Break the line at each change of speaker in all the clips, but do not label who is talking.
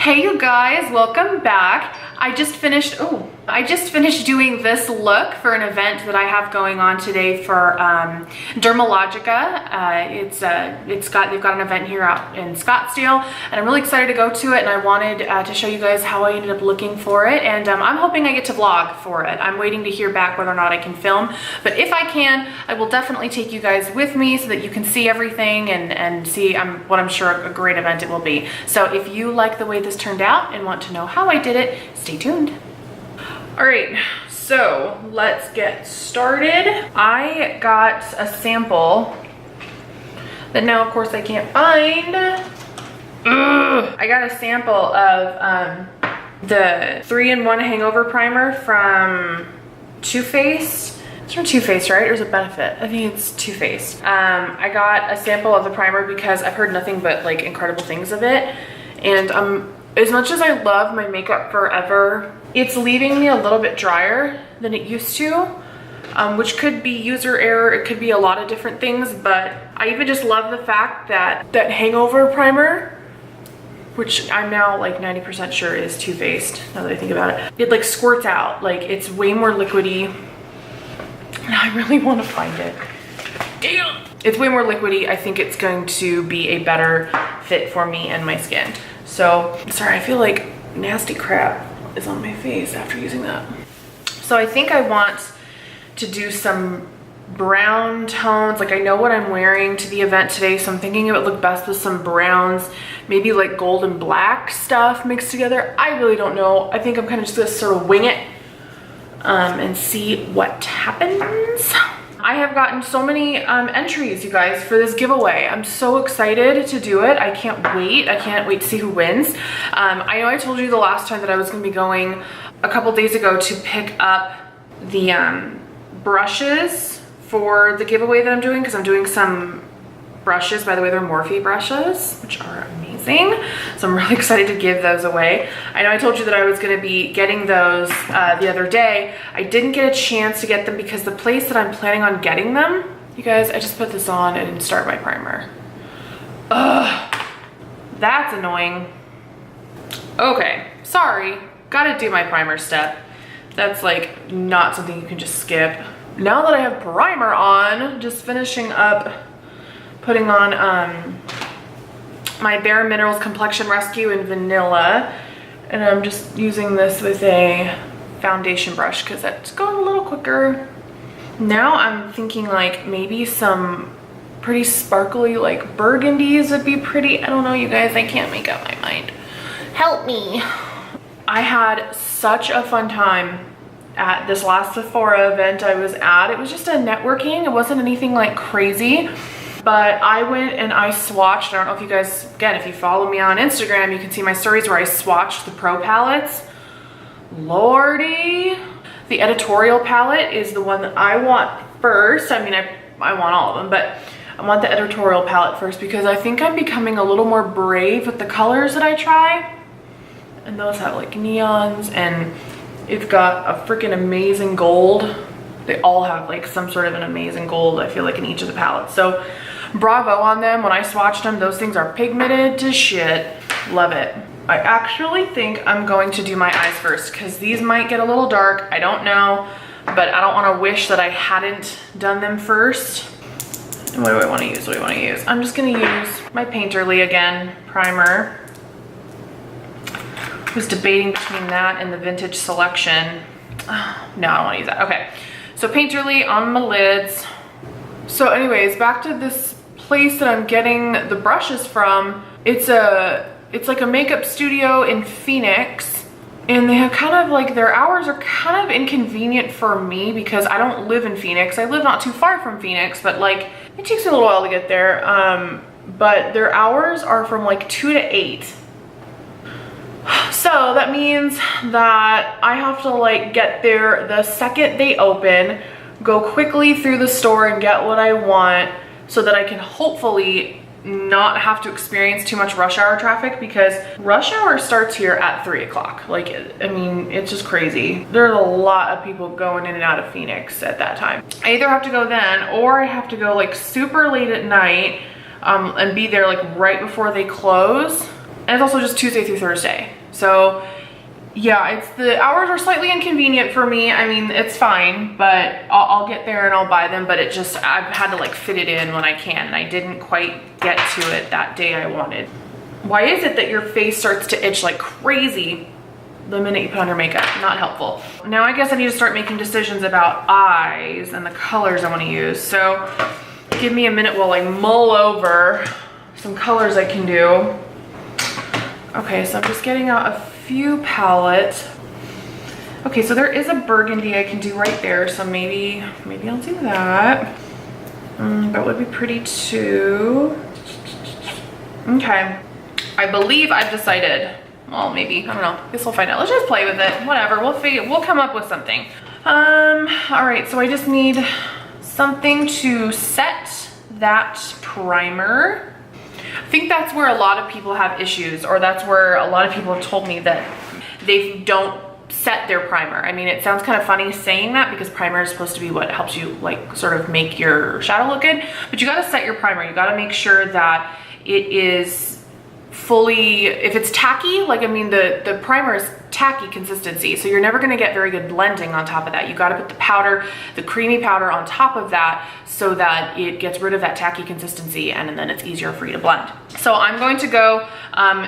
Hey you guys, welcome back. I just finished doing this look for an event that I have going on today for Dermalogica. They've got an event here out in Scottsdale, and I'm really excited to go to it, and I wanted to show you guys how I ended up looking for it, and I'm hoping I get to vlog for it. I'm waiting to hear back whether or not I can film, but if I can, I will definitely take you guys with me so that you can see everything and see what I'm sure a great event it will be. So if you like the way this turned out and want to know how I did it, stay tuned. All right, so let's get started. I got a sample that now, of course, I can't find. I got a sample of the 3-in-1 Hangover Primer from Too Faced. It's from Too Faced, right? Or is it Benefit? I think it's Too Faced. I got a sample of the primer because I've heard nothing but like incredible things of it. And as much as I love my Makeup Forever, it's leaving me a little bit drier than it used to, which could be user error. It could be a lot of different things, but I even just love the fact that that Hangover Primer, which I'm now like 90% sure is Too Faced, now that I think about it, it like squirts out. Like it's way more liquidy, and I really want to find it. Damn! It's way more liquidy. I think it's going to be a better fit for me and my skin. So, sorry, I feel like nasty crap is on my face after using that. So I think I want to do some brown tones. Like I know what I'm wearing to the event today, so I'm thinking it would look best with some browns, maybe like gold and black stuff mixed together. I really don't know. I think I'm kind of just gonna sort of wing it and see what happens. I have gotten so many entries, you guys, for this giveaway. I'm so excited to do it. I can't wait. I can't wait to see who wins. I know I told you the last time that I was going to be going a couple days ago to pick up the brushes for the giveaway that I'm doing, because I'm doing some brushes. By the way, they're Morphe brushes, which are amazing. So I'm really excited to give those away. I know I told you that I was going to be getting those the other day. I didn't get a chance to get them because the place that I'm planning on getting them, you guys, I just put this on and didn't start my primer. Ugh, that's annoying. Okay, sorry, gotta do my primer step. That's like not something you can just skip. Now that I have primer on, just finishing up putting on my Bare Minerals Complexion Rescue in Vanilla, and I'm just using this with a foundation brush because that's going a little quicker. Now I'm thinking like maybe some pretty sparkly like burgundies would be pretty. I don't know, you guys, I can't make up my mind. Help me. I had such a fun time at this last Sephora event I was at. It was just a networking. It wasn't anything like crazy. But I went and I swatched. I don't know if you guys, again, if you follow me on Instagram, you can see my stories where I swatched the Pro palettes. Lordy. The editorial palette is the one that I want first. I mean, I want all of them, but I want the editorial palette first because I think I'm becoming a little more brave with the colors that I try. And those have like neons, and it's got a freaking amazing gold. They all have like some sort of an amazing gold, I feel like, in each of the palettes. So bravo on them. When I swatched them, those things are pigmented to shit. Love it. I actually think I'm going to do my eyes first because these might get a little dark. I don't know, but I don't want to wish that I hadn't done them first. And what do I want to use? What do I want to use? I'm just going to use my Painterly again primer. I was debating between that and the Vintage Selection. Oh, no, I don't want to use that. Okay. So Painterly on my lids. So anyways, back to this place that I'm getting the brushes from. It's like a makeup studio in Phoenix, and they have kind of like, their hours are kind of inconvenient for me because I don't live in Phoenix. I live not too far from Phoenix, but like it takes me a little while to get there. But their hours are from like 2 to 8. So that means that I have to like get there the second they open, go quickly through the store and get what I want so that I can hopefully not have to experience too much rush hour traffic, because rush hour starts here at 3 o'clock. Like, I mean, it's just crazy. There's a lot of people going in and out of Phoenix at that time. I either have to go then, or I have to go like super late at night and be there like right before they close. And it's also just Tuesday through Thursday. So yeah, the hours are slightly inconvenient for me. I mean, it's fine, but I'll get there and I'll buy them, but I've had to like fit it in when I can, and I didn't quite get to it that day I wanted. Why is it that your face starts to itch like crazy the minute you put on your makeup? Not helpful. Now I guess I need to start making decisions about eyes and the colors I want to use. So give me a minute while I mull over some colors I can do. Okay, so I'm just getting out a few palettes. Okay, so there is a burgundy I can do right there, so maybe I'll do that. That would be pretty too. Okay, I believe I've decided. Well, maybe, I don't know. Guess we'll find out. Let's just play with it. Whatever, we'll come up with something. All right, so I just need something to set that primer. I think that's where a lot of people have issues, or that's where a lot of people have told me that they don't set their primer. I mean, it sounds kind of funny saying that because primer is supposed to be what helps you like sort of make your shadow look good, but you got to set your primer. You got to make sure that it is fully, if it's tacky, like, I mean, the primer is tacky consistency, so you're never going to get very good blending on top of that. You got to put the powder, the creamy powder on top of that so that it gets rid of that tacky consistency, and then it's easier for you to blend. So I'm going to go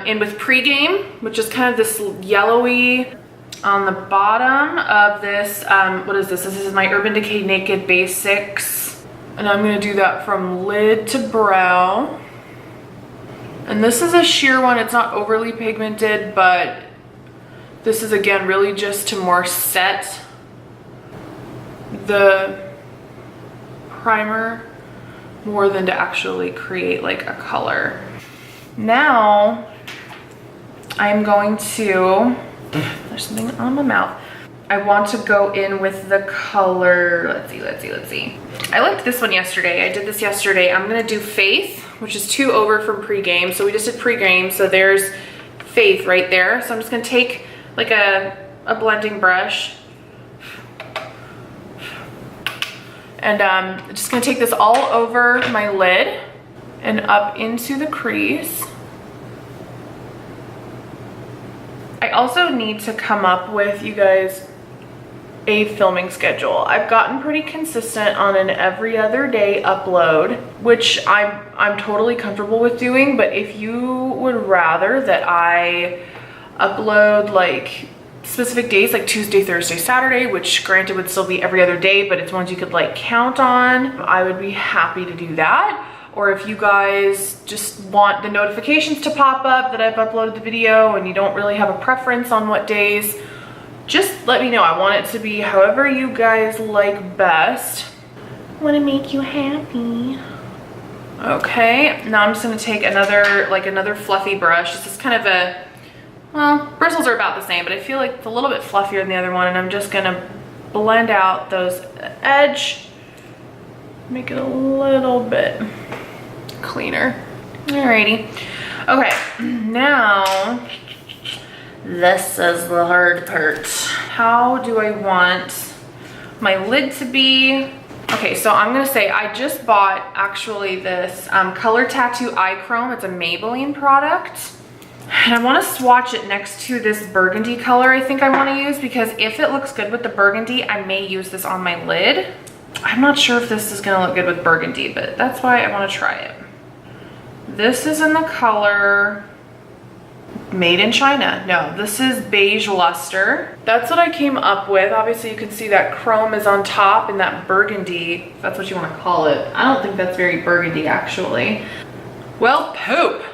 in with Pregame, which is kind of this yellowy on the bottom of this. What is this? This is my Urban Decay Naked Basics, and I'm going to do that from lid to brow. And this is a sheer one. It's not overly pigmented, but this is again really just to more set the primer more than to actually create like a color. Now I'm going to, there's something on my mouth. I want to go in with the color, let's see. I liked this one yesterday. I did this yesterday. I'm gonna do Faith, which is 2 over from Pregame. So we just did Pregame, so there's Faith right there. So I'm just gonna take like a blending brush, and I'm just gonna take this all over my lid and up into the crease. I also need to come up with, you guys, a filming schedule. I've gotten pretty consistent on an every other day upload, which I'm totally comfortable with doing, but if you would rather that I upload like specific days, like Tuesday, Thursday, Saturday, which granted would still be every other day, but it's ones you could like count on, I would be happy to do that. Or if you guys just want the notifications to pop up that I've uploaded the video and you don't really have a preference on what days, just let me know. I want it to be however you guys like best. I want to make you happy. Okay, now I'm just gonna take another fluffy brush. This is kind of a, well, bristles are about the same, but I feel like it's a little bit fluffier than the other one, and I'm just gonna blend out those edge, make it a little bit cleaner. Alrighty. Okay, now this is the hard part. How do I want my lid to be? Okay, so I'm gonna say I just bought actually this Color Tattoo Eye Chrome. It's a Maybelline product. And I wanna swatch it next to this burgundy color I think I wanna use, because if it looks good with the burgundy, I may use this on my lid. I'm not sure if this is gonna look good with burgundy, but that's why I wanna try it. This is in the color Made in China. No, this is Beige Luster. That's what I came up with. Obviously you can see that chrome is on top and that burgundy, if that's what you want to call it. I don't think that's very burgundy actually. Well, poop.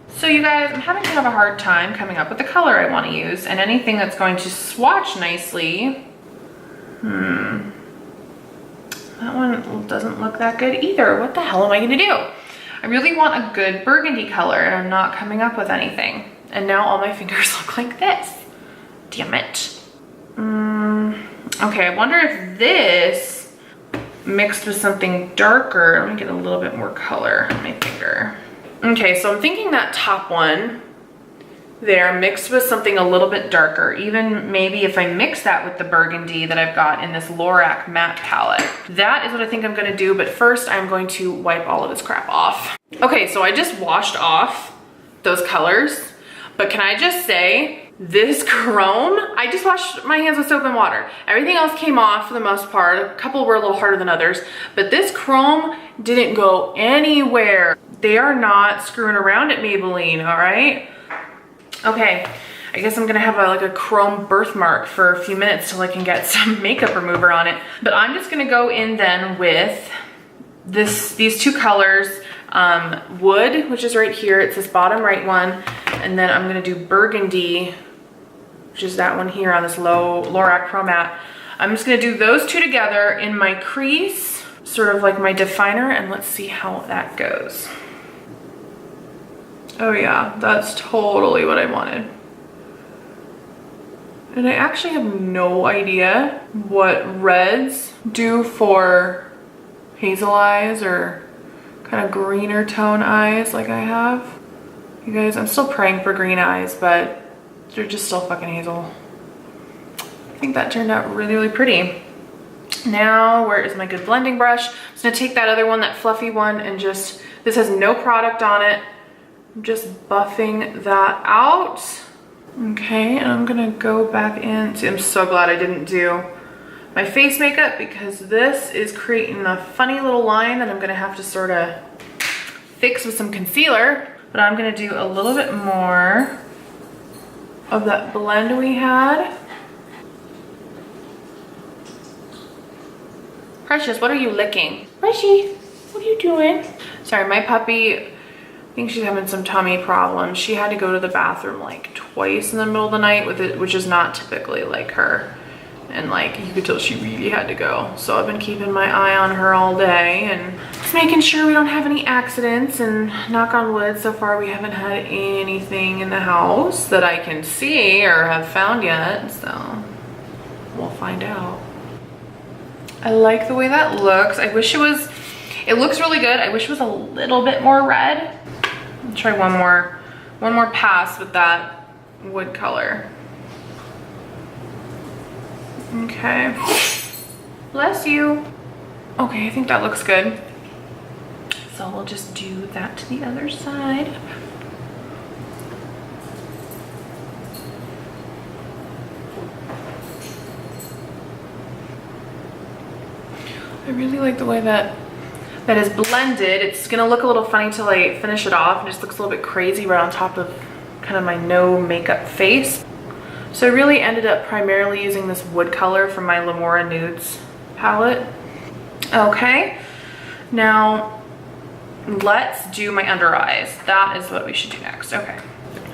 So you guys, I'm having kind of a hard time coming up with the color I want to use, and anything that's going to swatch nicely. That one doesn't look that good either. What the hell am I gonna do? I really want a good burgundy color and I'm not coming up with anything. And now all my fingers look like this. Damn it. Okay, I wonder if this mixed with something darker. Let me get a little bit more color on my finger. Okay, so I'm thinking that top one there mixed with something a little bit darker. Even maybe if I mix that with the burgundy that I've got in this Lorac matte palette. That is what I think I'm gonna do, but first I'm going to wipe all of this crap off. Okay, so I just washed off those colors. But can I just say, this Grwm, I just washed my hands with soap and water. Everything else came off for the most part. A couple were a little harder than others, but this Grwm didn't go anywhere. They are not screwing around at Maybelline, all right? Okay, I guess I'm gonna have like a Grwm birthmark for a few minutes till I can get some makeup remover on it. But I'm just gonna go in then with these two colors, Wood, which is right here. It's this bottom right one. And then I'm gonna do Burgundy, which is that one here on this Lorac Pro Matte. I'm just gonna do those two together in my crease, sort of like my definer, and let's see how that goes. Oh yeah, that's totally what I wanted. And I actually have no idea what reds do for hazel eyes or kind of greener tone eyes like I have. You guys, I'm still praying for green eyes, but they're just still fucking hazel. I think that turned out really, really pretty. Now, where is my good blending brush? I'm just gonna take that other one, that fluffy one, and just, this has no product on it. I'm just buffing that out. Okay, and I'm gonna go back in. See, I'm so glad I didn't do my face makeup because this is creating a funny little line that I'm gonna have to sort of fix with some concealer. But I'm gonna do a little bit more of that blend we had. Precious, what are you licking? Precious, what are you doing? Sorry, my puppy, I think she's having some tummy problems. She had to go to the bathroom like twice in the middle of the night with it, which is not typically like her. And like, you could tell she really had to go. So I've been keeping my eye on her all day and just making sure we don't have any accidents, and knock on wood, so far we haven't had anything in the house that I can see or have found yet, so we'll find out. I like the way that looks. I wish it looks really good. I wish it was a little bit more red. I'll try one more pass with that wood color. Okay, bless you. Okay, I think that looks good. So we'll just do that to the other side. I really like the way that is blended. It's gonna look a little funny till I finish it off. It just looks a little bit crazy right on top of kind of my no makeup face. So I really ended up primarily using this wood color from my Lamora Nudes palette. Okay, now let's do my under eyes. That is what we should do next. Okay,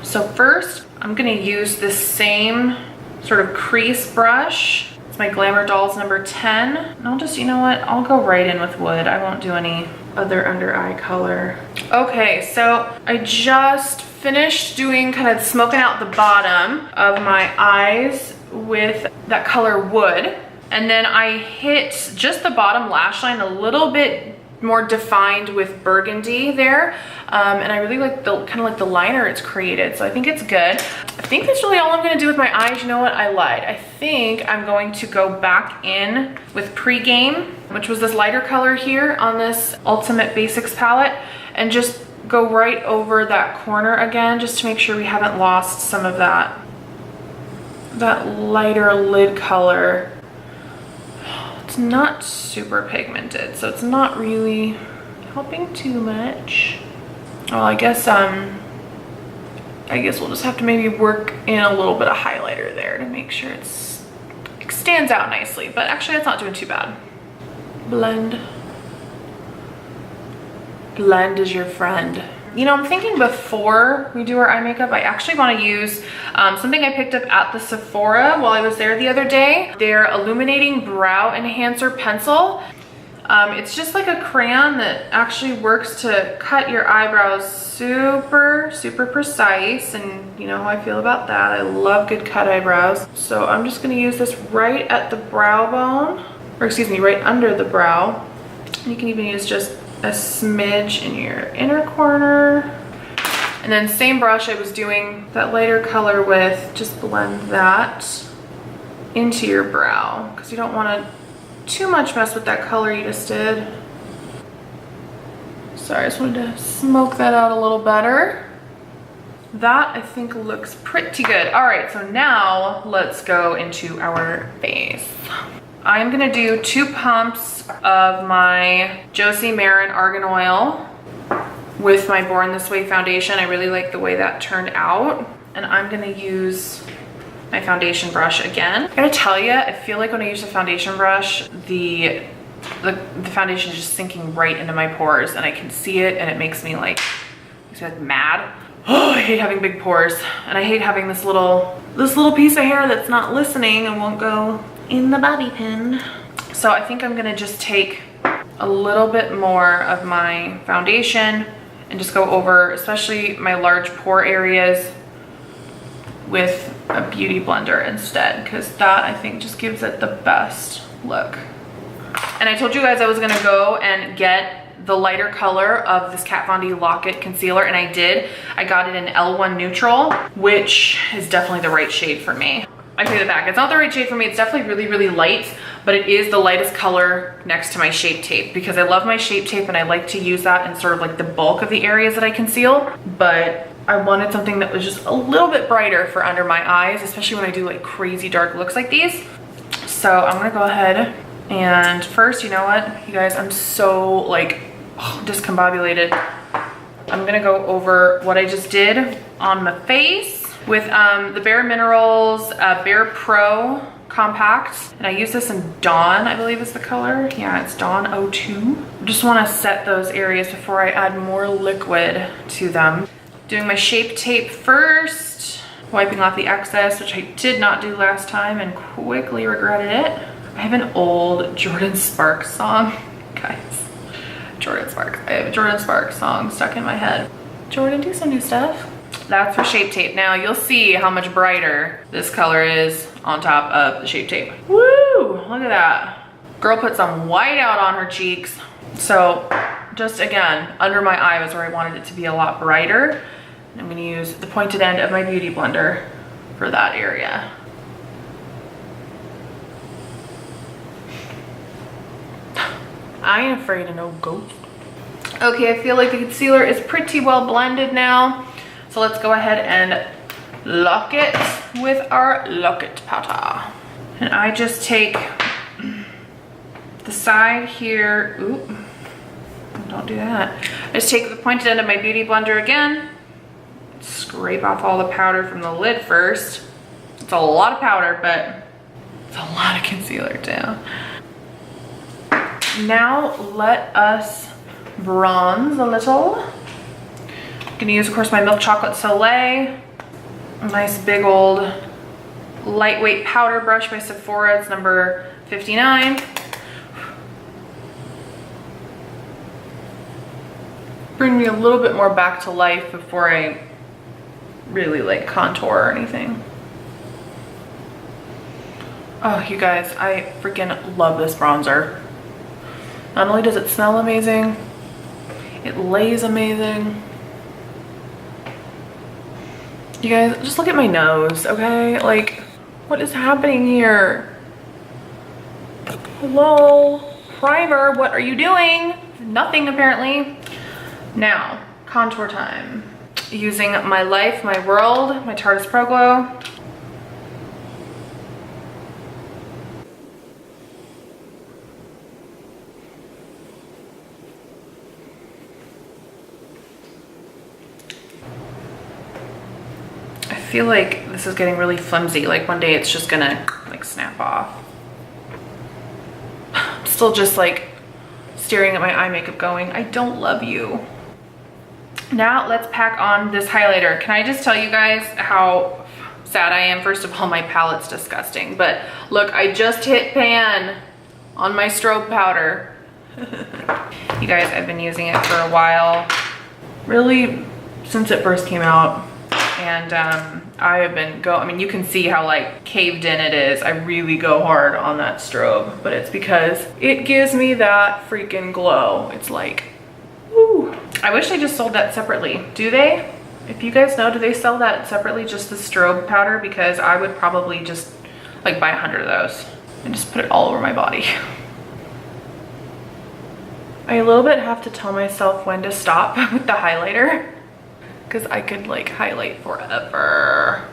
so first I'm gonna use this same sort of crease brush. It's my Glamour Dolls number 10. And I'll just, you know what? I'll go right in with wood. I won't do any other under eye color. Okay, so I just finished doing kind of smoking out the bottom of my eyes with that color Wood. And then I hit just the bottom lash line a little bit more defined with Burgundy there. And I really like the kind of like the liner it's created. So I think it's good. I think that's really all I'm gonna do with my eyes. You know what? I lied. I think I'm going to go back in with Pregame, which was this lighter color here on this Ultimate Basics palette, and just go right over that corner again, just to make sure we haven't lost some of that lighter lid color. It's not super pigmented, so it's not really helping too much. Well, I guess we'll just have to maybe work in a little bit of highlighter there to make sure it stands out nicely, but actually that's not doing too bad. Blend. Blend is your friend. You know, I'm thinking before we do our eye makeup, I actually want to use something I picked up at the Sephora while I was there the other day. Their Illuminating Brow Enhancer Pencil. It's just like a crayon that actually works to cut your eyebrows super, super precise. And you know how I feel about that. I love good cut eyebrows. So I'm just going to use this right at the brow bone, or excuse me, right under the brow. You can even use just a smidge in your inner corner. And then same brush I was doing that lighter color with, just blend that into your brow, because you don't want to too much mess with that color you just did. Sorry, I just wanted to smoke that out a little better. that I think looks pretty good. All right, so now let's go into our face. I'm gonna do 2 pumps of my Josie Marin Argan Oil with my Born This Way foundation. I really like the way that turned out. And I'm gonna use my foundation brush again. I gotta tell you, I feel like when I use the foundation brush, the foundation is just sinking right into my pores, and I can see it, and it makes me like mad. Oh, I hate having big pores, and I hate having this little piece of hair that's not listening and won't go in the bobby pin. So I think I'm gonna just take a little bit more of my foundation and just go over, especially my large pore areas, with a beauty blender instead, because that I think just gives it the best look. And I told you guys I was gonna go and get the lighter color of this Kat Von D Lock-It concealer, and I did. I got it in L1 Neutral, which is definitely the right shade for me. I take it back, it's not the right shade for me. It's definitely really, really light, but it is the lightest color next to my Shape Tape, because I love my Shape Tape and I like to use that in sort of like the bulk of the areas that I conceal. But I wanted something that was just a little bit brighter for under my eyes, especially when I do like crazy dark looks like these. So I'm gonna go ahead and first, you know what, you guys, I'm so like discombobulated. I'm gonna go over what I just did on my face with the Bare Minerals Bare Pro Compact. And I use this in Dawn, I believe is the color. Yeah, it's Dawn 02. Just wanna set those areas before I add more liquid to them. Doing my Shape Tape first, wiping off the excess, which I did not do last time and quickly regretted it. I have an old Jordan Sparks song, guys. Jordan Sparks. I have a Jordan Sparks song stuck in my head. Jordan, do some new stuff. That's for Shape Tape. Now you'll see how much brighter this color is on top of the Shape Tape. Woo! Look at that. Girl put some white out on her cheeks. So just again, under my eye was where I wanted it to be a lot brighter. And I'm gonna use the pointed end of my beauty blender for that area. I ain't afraid of no ghost. Okay, I feel like the concealer is pretty well blended now. So let's go ahead and lock it with our Lock-It powder. And I just take the side here, oop, don't do that. I just take the pointed end of my beauty blender again, scrape off all the powder from the lid first. It's a lot of powder, but it's a lot of concealer too. Now let us bronze a little. I'm gonna use, of course, my Milk Chocolate Soleil. A nice big old lightweight powder brush by Sephora. It's number 59. Bring me a little bit more back to life before I really like contour or anything. Oh, you guys, I freaking love this bronzer. Not only does it smell amazing, it lays amazing. You guys, just look at my nose, okay? Like, what is happening here? Hello? Primer, what are you doing? Nothing, apparently. Now, contour time. Using My Life, My World, my Tarte Pro Glow. I feel like this is getting really flimsy. Like one day it's just gonna like snap off. I'm still just like staring at my eye makeup going, I don't love you. Now let's pack on this highlighter. Can I just tell you guys how sad I am? First of all, my palette's disgusting, but look, I just hit pan on my strobe powder. You guys, I've been using it for a while, really since it first came out. And I have been I mean, you can see how like caved in it is. I really go hard on that strobe, but it's because it gives me that freaking glow. It's like, woo. I wish they just sold that separately. Do they? If you guys know, do they sell that separately, just the strobe powder? Because I would probably just like buy 100 of those and just put it all over my body. I a little bit have to tell myself when to stop with the highlighter. because I could like highlight forever.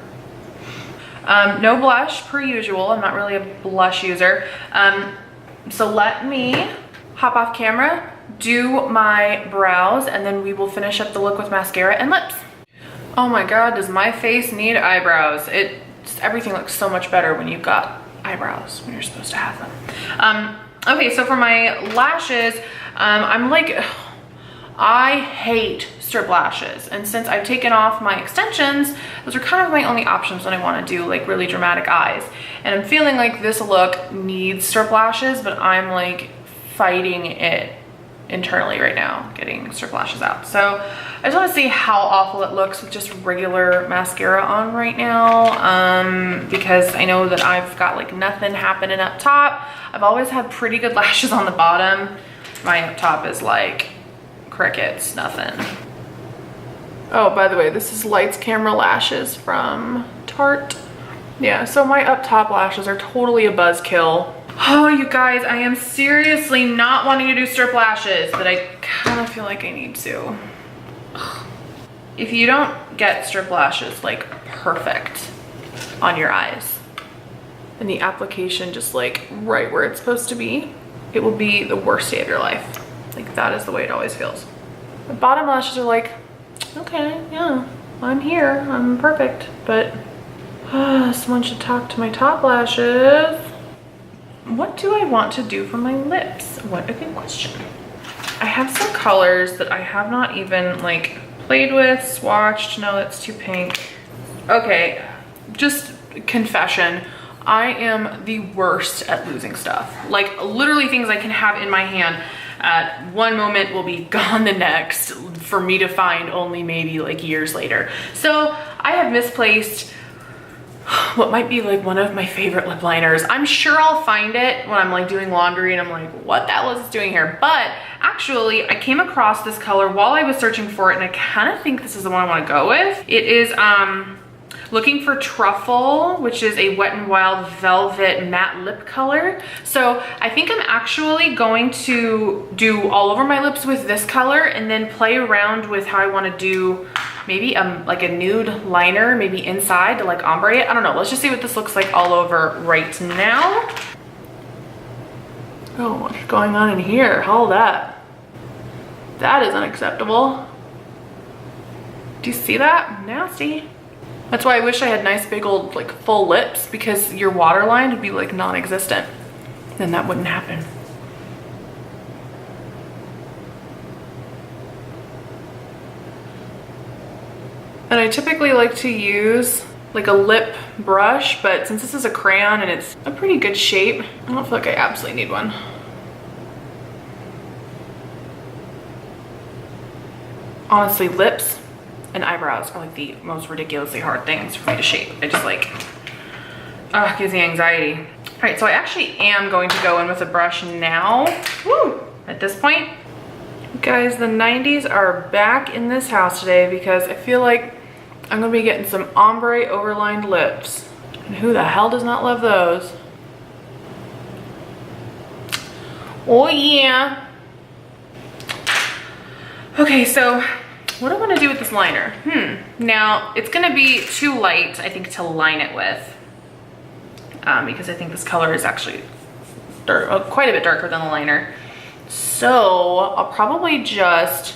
No blush per usual. I'm not really a blush user. So let me hop off camera, do my brows, and then we will finish up the look with mascara and lips. Oh my God, does my face need eyebrows? Everything looks so much better when you've got eyebrows, when you're supposed to have them. Okay, so for my lashes, I'm like, I hate strip lashes. And since I've taken off my extensions, those are kind of my only options when I want to do like really dramatic eyes. And I'm feeling like this look needs strip lashes, but I'm like fighting it internally right now, getting strip lashes out. So I just want to see how awful it looks with just regular mascara on right now, because I know that I've got like nothing happening up top. I've always had pretty good lashes on the bottom. My up top is like crickets, nothing. Oh, by the way, this is Lights Camera Lashes from Tarte. Yeah, so my up top lashes are totally a buzzkill. Oh, you guys, I am seriously not wanting to do strip lashes, but I kind of feel like I need to. If you don't get strip lashes like perfect on your eyes and the application just like right where it's supposed to be, it will be the worst day of your life. Like that is the way it always feels. The bottom lashes are like, okay, yeah, I'm here, I'm perfect, but someone should talk to my top lashes. What do I want to do for my lips? What a good question. I have some colors that I have not even like played with, swatched. No, that's too pink. Okay, just confession. I am the worst at losing stuff. Like literally things I can have in my hand at one moment will be gone the next for me to find only maybe like years later. So I have misplaced what might be like one of my favorite lip liners. I'm sure I'll find it when I'm like doing laundry and I'm like, what the hell is this doing here? But actually I came across this color while I was searching for it and I kind of think this is the one I want to go with. It is looking for Truffle, which is a Wet n Wild Velvet matte lip color. So I think I'm actually going to do all over my lips with this color and then play around with how I want to do maybe like a nude liner, maybe inside to like ombre it. I don't know. Let's just see what this looks like all over right now. Oh, what's going on in here? Hold up. That is unacceptable. Do you see that? Nasty. That's why I wish I had nice big old like full lips, because your waterline would be like non-existent. Then that wouldn't happen. And I typically like to use like a lip brush, but since this is a crayon and it's a pretty good shape, I don't feel like I absolutely need one. Honestly, lips and eyebrows are like the most ridiculously hard things for me to shape. It just like, gives me anxiety. All right, so I actually am going to go in with a brush now. Woo! At this point, guys, the 90s are back in this house today because I feel like I'm gonna be getting some ombre overlined lips. And who the hell does not love those? Oh yeah. Okay, so what do I want to do with this liner? Now, it's gonna be too light, I think, to line it with. Because I think this color is actually quite a bit darker than the liner. So I'll probably just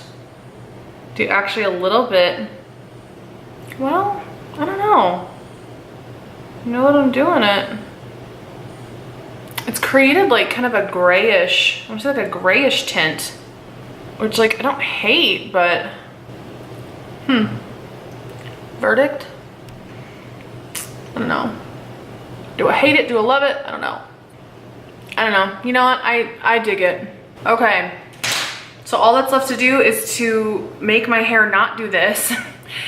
do actually a little bit. Well, I don't know. You know what I'm doing it. It's created like kind of a grayish, I want to say like a grayish tint, which like I don't hate, but verdict? I don't know. Do I hate it? Do I love it? I don't know. I don't know. You know what? I dig it. Okay. So all that's left to do is to make my hair not do this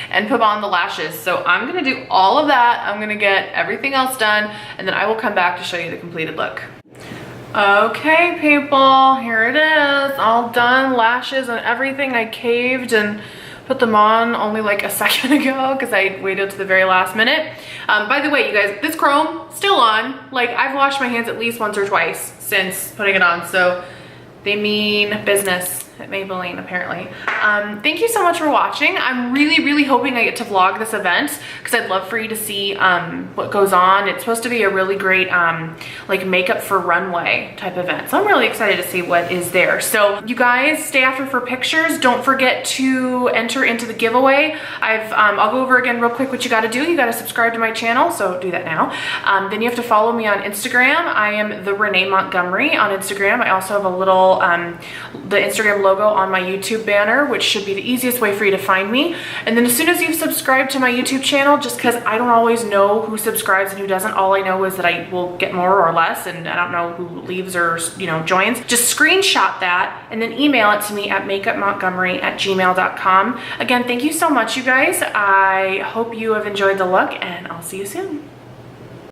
and put on the lashes. So I'm gonna do all of that. I'm gonna get everything else done and then I will come back to show you the completed look. Okay, people, here it is. All done, lashes and everything. I caved and put them on only like a second ago because I waited to the very last minute. By the way, you guys, this Grwm still on. Like, I've washed my hands at least once or twice since putting it on, so they mean business. at Maybelline apparently. Thank you so much for watching. I'm really hoping I get to vlog this event because I'd love for you to see what goes on. It's supposed to be a really great like makeup for runway type event. So I'm really excited to see what is there. So you guys stay after for pictures. Don't forget to enter into the giveaway. I'll go over again real quick what you got to do. You got to subscribe to my channel, so do that now. Then you have to follow me on Instagram. I am the Renee Montgomery on Instagram. I also have a little the Instagram logo on my YouTube banner, which should be the easiest way for you to find me. And then as soon as you've subscribed to my YouTube channel, just because I don't always know who subscribes and who doesn't, all I know is that I will get more or less, and I don't know who leaves or joins. Just screenshot that and then email it to me at makeupmontgomery@gmail.com. Again, thank you so much, you guys. I hope you have enjoyed the look, and I'll see you soon.